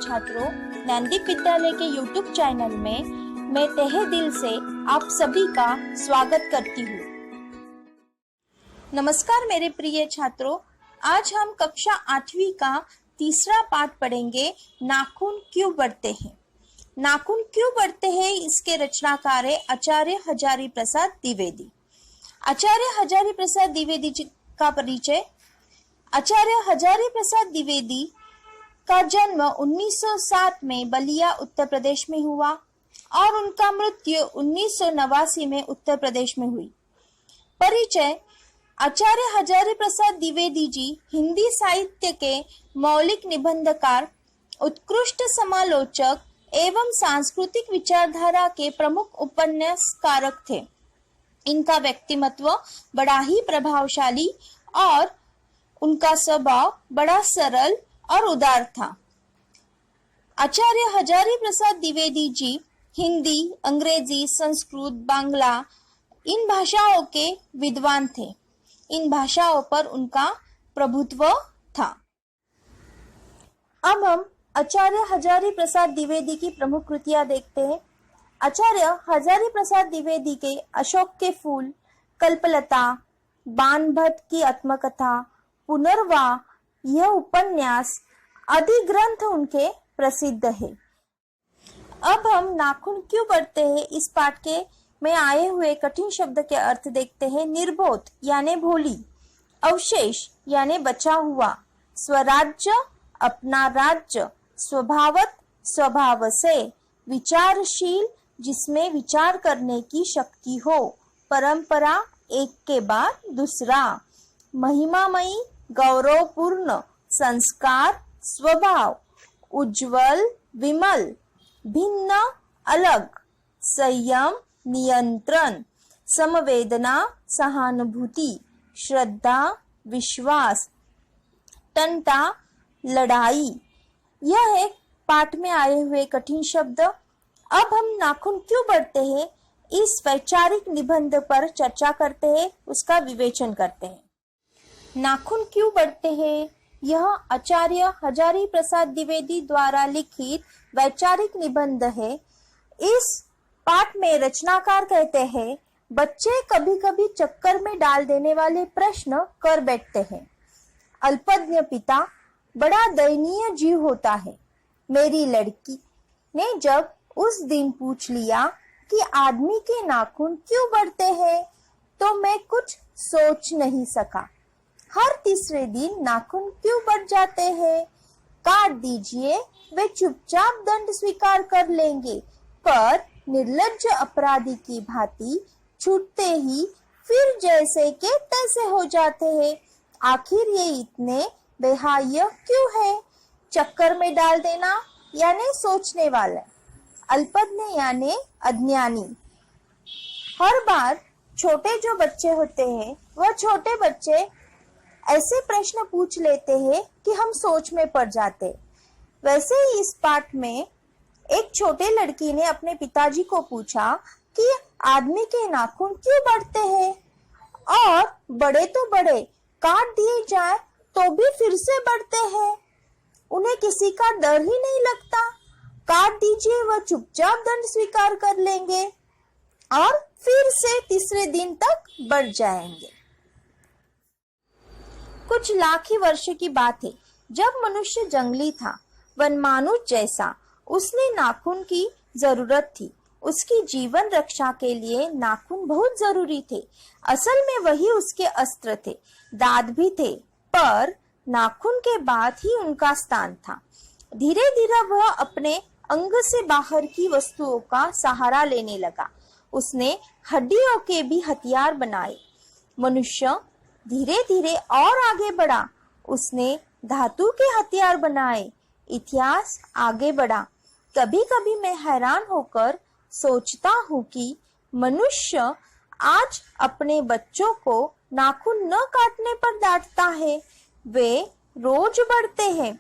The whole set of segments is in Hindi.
छात्रों, ज्ञानदीप विद्यालय के YouTube चैनल में मैं तहे दिल से आप सभी का स्वागत करती हूँ। नमस्कार मेरे प्रिय छात्रों, आज हम कक्षा 8वीं का तीसरा पाठ पढ़ेंगे। नाखून क्यों बढ़ते हैं? नाखून क्यों बढ़ते हैं, इसके रचनाकार है आचार्य हजारी प्रसाद द्विवेदी। आचार्य हजारी प्रसाद द्विवेदी जी का परिचय। आचार्य हजारी प्रसाद द्विवेदी का जन्म 1907 में बलिया उत्तर प्रदेश में हुआ और उनका मृत्यु 1989 में उत्तर प्रदेश में हुई। परिचय। आचार्य हजारी प्रसाद द्विवेदी जी हिंदी साहित्य के मौलिक निबंधकार, उत्कृष्ट समालोचक एवं सांस्कृतिक विचारधारा के प्रमुख उपन्यासकारक थे। इनका व्यक्तिमत्व बड़ा ही प्रभावशाली और उनका स्वभाव बड़ा सरल और उदार था। आचार्य हजारी प्रसाद द्विवेदी जी हिंदी, अंग्रेजी, संस्कृत, बांग्ला इन भाषाओं के विद्वान थे। इन भाषाओं पर उनका प्रभुत्व था। अब हम आचार्य हजारी प्रसाद द्विवेदी की प्रमुख कृतियां देखते हैं। आचार्य हजारी प्रसाद द्विवेदी के अशोक के फूल, कल्पलता, बाणभट्ट की आत्मकथा, पुनर्वाह यह उपन्यास आदि ग्रंथ उनके प्रसिद्ध है। अब हम नाखून क्यों बढ़ते हैं इस पाठ के में आए हुए कठिन शब्द के अर्थ देखते हैं। निर्बोध यानी भोली, अवशेष यानी बचा हुआ, स्वराज्य अपना राज्य, स्वभावत स्वभाव से, विचारशील जिसमें विचार करने की शक्ति हो, परंपरा एक के बाद दूसरा, महिमामयी गौरवपूर्ण, संस्कार स्वभाव, उज्जवल विमल, भिन्न अलग, संयम नियंत्रण, समवेदना सहानुभूति, श्रद्धा विश्वास, टंटा लड़ाई। यह है पाठ में आए हुए कठिन शब्द। अब हम नाखून क्यों बढ़ते हैं इस वैचारिक निबंध पर चर्चा करते हैं, उसका विवेचन करते हैं। नाखून क्यों बढ़ते हैं यह आचार्य हजारी प्रसाद द्विवेदी द्वारा लिखित वैचारिक निबंध है। इस पाठ में रचनाकार कहते हैं, बच्चे कभी कभी चक्कर में डाल देने वाले प्रश्न कर बैठते हैं। अल्पज्ञ पिता बड़ा दयनीय जीव होता है। मेरी लड़की ने जब उस दिन पूछ लिया कि आदमी के नाखून क्यों बढ़ते हैं, तो मैं कुछ सोच नहीं सका। हर तीसरे दिन नाखून क्यों बढ़ जाते हैं? काट दीजिए, वे चुपचाप दंड स्वीकार कर लेंगे, पर निर्लज्ज अपराधी की भांति छूटते ही फिर जैसे के तैसे हो जाते हैं। आखिर ये इतने बेहाय क्यों है? चक्कर में डाल देना यानी सोचने वाला, अल्पज्ञ यानी अज्ञानी। हर बार छोटे जो बच्चे होते हैं, वह छोटे बच्चे ऐसे प्रश्न पूछ लेते हैं कि हम सोच में पड़ जाते। वैसे ही इस पाठ में एक छोटे लड़की ने अपने पिताजी को पूछा कि आदमी के नाखून क्यों बढ़ते हैं, और बड़े तो बड़े, काट दिए जाए तो भी फिर से बढ़ते हैं। उन्हें किसी का डर ही नहीं लगता। काट दीजिए, वह चुपचाप दंड स्वीकार कर लेंगे और फिर से तीसरे दिन तक बढ़ जाएंगे। कुछ लाख ही वर्ष की बात है, जब मनुष्य जंगली था, वनमानुष जैसा, उसने नाखून की जरूरत थी। उसकी जीवन रक्षा के लिए नाखून बहुत जरूरी थे। असल में वही उसके अस्त्र थे, दांत भी थे, पर नाखून के बाद ही उनका स्थान था। धीरे धीरे वह अपने अंग से बाहर की वस्तुओं का सहारा लेने लगा। उसने हड्डियों के भी हथियार बनाए। मनुष्य धीरे धीरे और आगे बढ़ा। उसने धातु के हथियार बनाए। इतिहास आगे बढ़ा। कभी कभी मैं हैरान होकर सोचता हूँ कि मनुष्य आज अपने बच्चों को नाखून न काटने पर डांटता है। वे रोज बढ़ते हैं।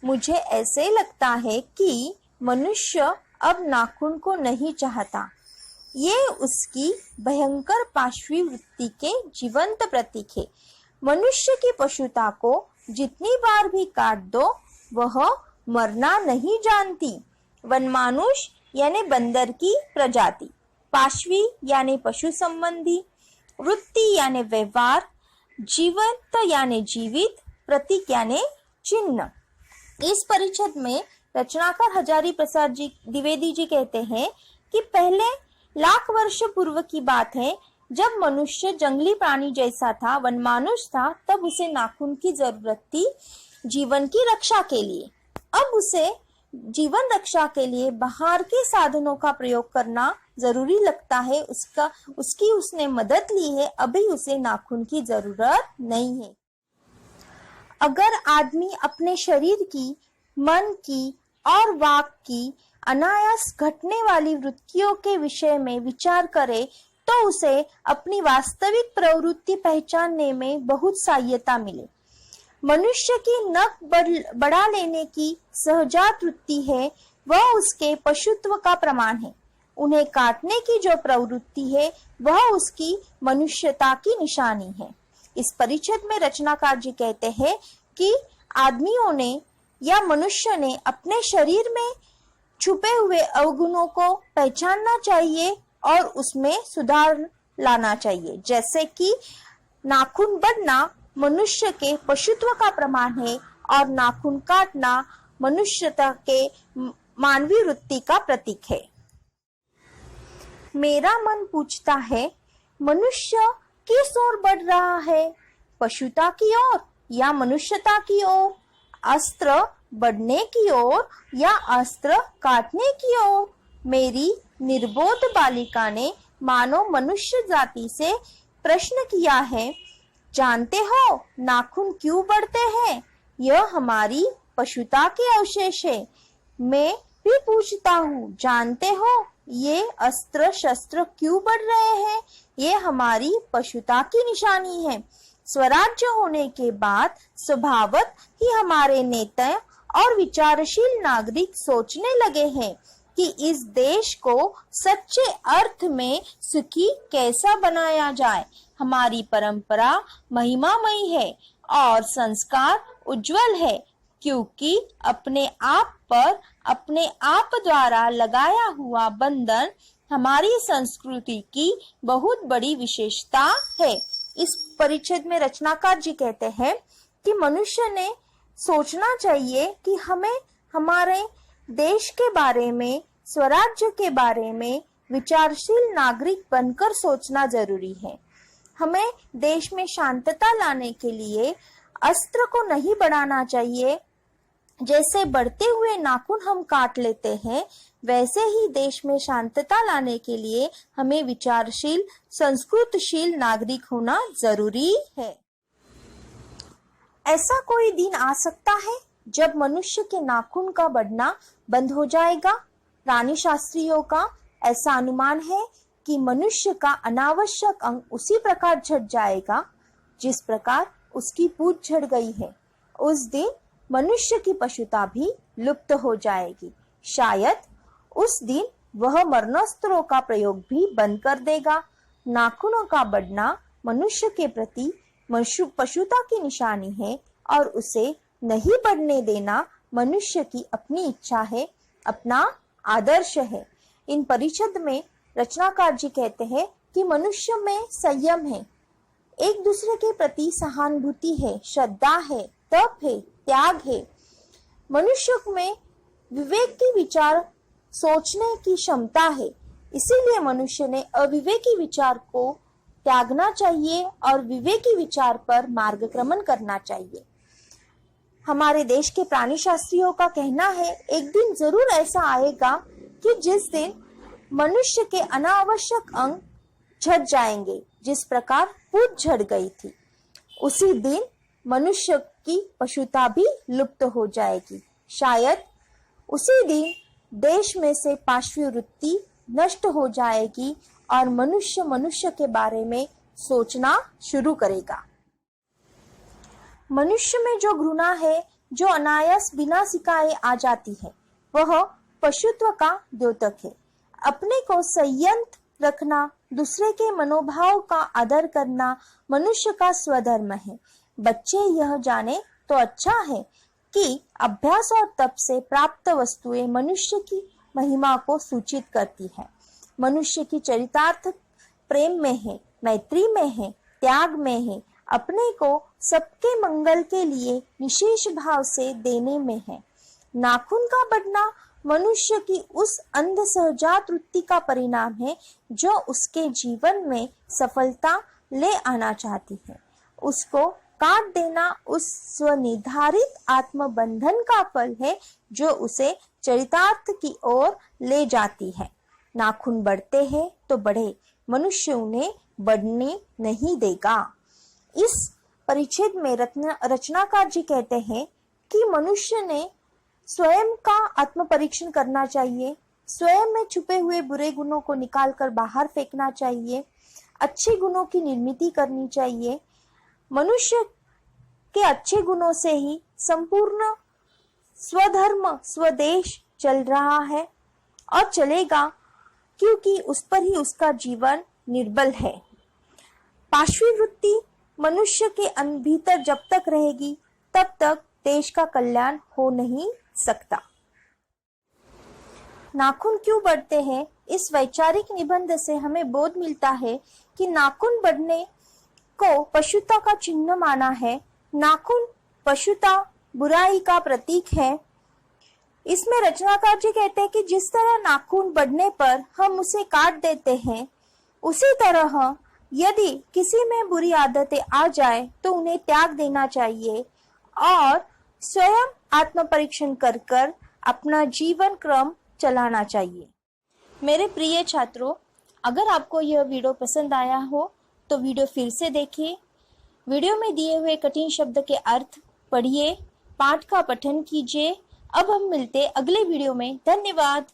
मुझे ऐसे लगता है कि मनुष्य अब नाखून को नहीं चाहता। ये उसकी भयंकर पाशवी वृत्ति के जीवंत प्रतीक है। मनुष्य की पशुता को जितनी बार भी काट दो, वह मरना नहीं जानती। वनमानुष यानी बंदर की प्रजाति, पाशवी यानी पशु संबंधी, वृत्ति यानी व्यवहार, जीवंत यानी जीवित, प्रतीक यानी चिन्ह। इस परिच्छेद में रचनाकार हजारी प्रसाद जी द्विवेदी जी कहते हैं कि पहले लाख वर्ष पूर्व की बात है, जब मनुष्य जंगली प्राणी जैसा था, वनमानुष था, तब उसे नाखून की जरूरत थी जीवन की रक्षा के लिए। अब उसे जीवन रक्षा के लिए बाहर के साधनों का प्रयोग करना जरूरी लगता है। उसकी उसने मदद ली है, अभी उसे नाखून की जरूरत नहीं है। अगर आदमी अपने शरीर की, मन की और वाक की अनायास घटने वाली वृत्तियों के विषय में विचार करे तो उसे अपनी वास्तविक प्रवृत्ति पहचानने में बहुत सहायता मिले। मनुष्य की नख बढ़ा लेने की सहजात वृत्ति है, वह उसके पशुत्व का प्रमाण है। उन्हें काटने की जो प्रवृत्ति है, वह उसकी मनुष्यता की निशानी है। इस परिच्छेद में रचनाकार जी कहते हैं कि आदमियों ने या मनुष्य ने अपने शरीर में छुपे हुए अवगुणों को पहचानना चाहिए और उसमें सुधार लाना चाहिए। जैसे कि नाखून बढ़ना मनुष्य के पशुत्व का प्रमाण है और नाखून काटना मनुष्यता के मानवीय वृत्ति का प्रतीक है। मेरा मन पूछता है, मनुष्य किस ओर बढ़ रहा है, पशुता की ओर या मनुष्यता की ओर, अस्त्र बढ़ने की ओर या अस्त्र काटने की ओर? मेरी निर्बोध बालिका ने मानो मनुष्य जाति से प्रश्न किया है, जानते हो नाखून क्यों बढ़ते हैं? यह हमारी पशुता के अवशेष है। मैं भी पूछता हूँ, जानते हो ये अस्त्र शस्त्र क्यों बढ़ रहे हैं? ये हमारी पशुता की निशानी है। स्वराज्य होने के बाद स्वभावत ही हमारे नेता और विचारशील नागरिक सोचने लगे हैं कि इस देश को सच्चे अर्थ में सुखी कैसा बनाया जाए। हमारी परंपरा महिमामयी है और संस्कार उज्जवल है, क्योंकि अपने आप पर अपने आप द्वारा लगाया हुआ बंधन हमारी संस्कृति की बहुत बड़ी विशेषता है। इस परिच्छेद में रचनाकार जी कहते हैं कि मनुष्य ने सोचना चाहिए कि हमें हमारे देश के बारे में, स्वराज्य के बारे में विचारशील नागरिक बनकर सोचना जरूरी है। हमें देश में शांतता लाने के लिए अस्त्र को नहीं बढ़ाना चाहिए। जैसे बढ़ते हुए नाखून हम काट लेते हैं, वैसे ही देश में शांतता लाने के लिए हमें विचारशील, संस्कृतशील नागरिक होना जरूरी है। ऐसा कोई दिन आ सकता है जब मनुष्य के नाखून का बढ़ना बंद हो जाएगा। प्राणी शास्त्रियों का ऐसा अनुमान है कि मनुष्य का अनावश्यक अंग उसी प्रकार झड़ जाएगा जिस प्रकार उसकी पूंछ झड़ गई है। उस दिन मनुष्य की पशुता भी लुप्त हो जाएगी। शायद उस दिन वह मरणोस्त्रों का प्रयोग भी बंद कर देगा। नाखूनों का बढ़ना मनुष्य के प्रति पशुता की निशानी है और उसे नहीं बढ़ने देना मनुष्य की अपनी इच्छा है, अपना आदर्श है। इन परिच्छेद में रचनाकार जी कहते हैं कि मनुष्य में संयम है, एक दूसरे के प्रति सहानुभूति है, श्रद्धा है, तप है, त्याग है। मनुष्य में विवेक की विचार सोचने की क्षमता है। इसीलिए मनुष्य ने अविवेकी विचार को त्यागना चाहिए और विवेकी विचार पर मार्गक्रमण करना चाहिए। हमारे देश के प्राणी शास्त्रियों का कहना है, एक दिन जरूर ऐसा आएगा कि जिस दिन मनुष्य के अनावश्यक अंग झड़ जाएंगे, जिस प्रकार पूंछ झड़ गई थी। उसी दिन मनुष्य की पशुता भी लुप्त हो जाएगी। शायद उसी दिन देश में से पाशवी वृत्ति नष्ट हो जाएगी और मनुष्य के बारे में सोचना शुरू करेगा। मनुष्य में जो घृणा है, जो अनायास बिना सिखाए आ जाती है, वह पशुत्व का द्योतक है। अपने को संयत रखना, दूसरे के मनोभाव का आदर करना मनुष्य का स्वधर्म है। बच्चे यह जाने तो अच्छा है कि अभ्यास और तप से प्राप्त वस्तुएं मनुष्य की महिमा को सूचित करती है। मनुष्य की चरितार्थ प्रेम में है, मैत्री में है, त्याग में है, अपने को सबके मंगल के लिए विशेष भाव से देने में है। नाखून का बढ़ना मनुष्य की उस अंध सहजात वृत्ति का परिणाम है जो उसके जीवन में सफलता ले आना चाहती है। उसको काट देना उस स्वनिर्धारित आत्मबंधन का फल है जो उसे चरितार्थ की ओर ले जाती है। नाखून बढ़ते हैं तो बढ़े, मनुष्य उन्हें बढ़ने नहीं देगा। इस परिच्छेद में रचनाकार जी कहते हैं कि मनुष्य ने स्वयं का आत्म परीक्षण करना चाहिए, स्वयं में छुपे हुए बुरे गुणों को निकालकर बाहर फेंकना चाहिए, अच्छे गुणों की निर्मिति करनी चाहिए। मनुष्य के अच्छे गुणों से ही संपूर्ण स्वधर्म स्वदेश चल रहा है और चलेगा, क्योंकि उस पर ही उसका जीवन निर्बल है। पाशवी वृत्ति मनुष्य के भीतर जब तक रहेगी तब तक देश का कल्याण हो नहीं सकता। नाखून क्यों बढ़ते हैं? इस वैचारिक निबंध से हमें बोध मिलता है कि नाखून बढ़ने को पशुता का चिन्ह माना है। नाखून पशुता बुराई का प्रतीक है। इसमें रचनाकार जी कहते हैं कि जिस तरह नाखून बढ़ने पर हम उसे काट देते हैं, उसी तरह यदि किसी में बुरी आदतें आ जाए तो उन्हें त्याग देना चाहिए और स्वयं आत्म परीक्षण कर कर अपना जीवन क्रम चलाना चाहिए। मेरे प्रिय छात्रों, अगर आपको यह वीडियो पसंद आया हो तो वीडियो फिर से देखिए। वीडियो में दिए हुए कठिन शब्द के अर्थ पढ़िए, पाठ का पठन कीजिए। अब हम मिलते अगले वीडियो में। धन्यवाद।